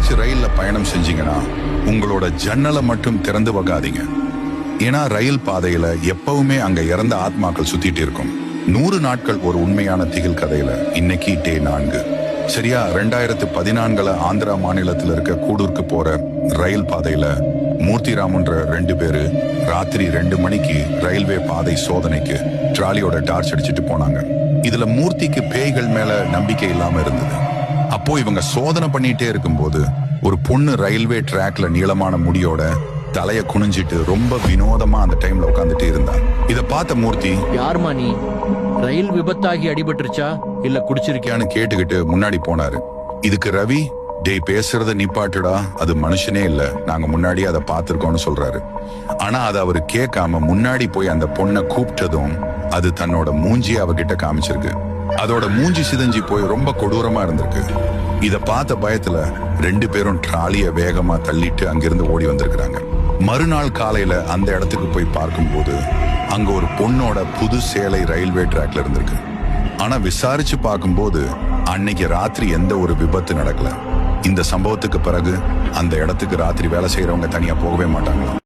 என்னைக்காச்சும் ரயில்ல பயணம் செஞ்சீங்கன்னா உங்களோட ஜன்னலை மட்டும் திறந்து வைக்காதீங்க. ஏன்னா ரயில் பாதையில எப்பவுமே அங்க இறந்த ஆத்மாக்கள் சுத்திட்டு இருக்கும். 100 நாட்கள் ஒரு உண்மையான திகில் கதையில இன்னைக்கு டே 4. சரியா 2014 ஆந்திரா மாநிலத்தில் இருக்க கூடூருக்கு போற ரயில் பாதையில மூர்த்திராமன்ற 2 பேரு ராத்திரி 2 மணிக்கு ரயில்வே பாதை சோதனைக்கு ட்ராலியோட டார்ச் அடிச்சுட்டு போனாங்க. இதுல மூர்த்திக்கு பேய்கள் மேல நம்பிக்கை இல்லாம இருந்தது. அப்போ இவங்க சோதனை பண்ணிட்டே இருக்கும்போது ஒரு பொண்ணு ரயில்வே ட்ராக்ல நீளமான முடியோட தலைய குனிஞ்சிட்டு ரொம்ப வினோதமா அந்த டைம்ல உட்காந்துட்டு இருந்தா. இத பார்த்த மூர்த்தி, யாருமா நீ? ரயில் விபத்தாகி அடிபட்டுருச்சா இல்ல குடிச்சிருக்கியான்னு கேட்டுக்கிட்டு முன்னாடி போனாரு. இதுக்கு ரவி, டேய் பேசுறத நிப்பாட்டுடா, அது மனுஷனே இல்ல, நாங்க முன்னாடி அதை பார்த்திருக்கோம்னு சொல்றாரு. ஆனா அதை அவரு கேட்காம முன்னாடி போய் அந்த பொண்ணை கூப்பிட்டதும் அது தன்னோட மூஞ்சி அவகிட்ட காமிச்சிருக்கு. அதோட மூஞ்சி சிதஞ்சி போய் ரொம்ப கொடூரமா இருந்திருக்கு. இத பார்த்த பயத்துல 2 பேரும் ட்ராலிய வேகமா தள்ளிட்டு அங்கிருந்து ஓடி வந்திருக்கிறாங்க. மறுநாள் காலையில அந்த இடத்துக்கு போய் பார்க்கும்போது அங்க ஒரு பொண்ணோட புது சேலை ரயில்வே ட்ராக்ல இருந்திருக்கு. ஆனா விசாரிச்சு பார்க்கும்போது அன்னைக்கு ராத்திரி எந்த ஒரு விபத்து நடக்கல. இந்த சம்பவத்துக்கு பிறகு அந்த இடத்துக்கு ராத்திரி வேலை செய்யறவங்க தனியா போகவே மாட்டாங்களாம்.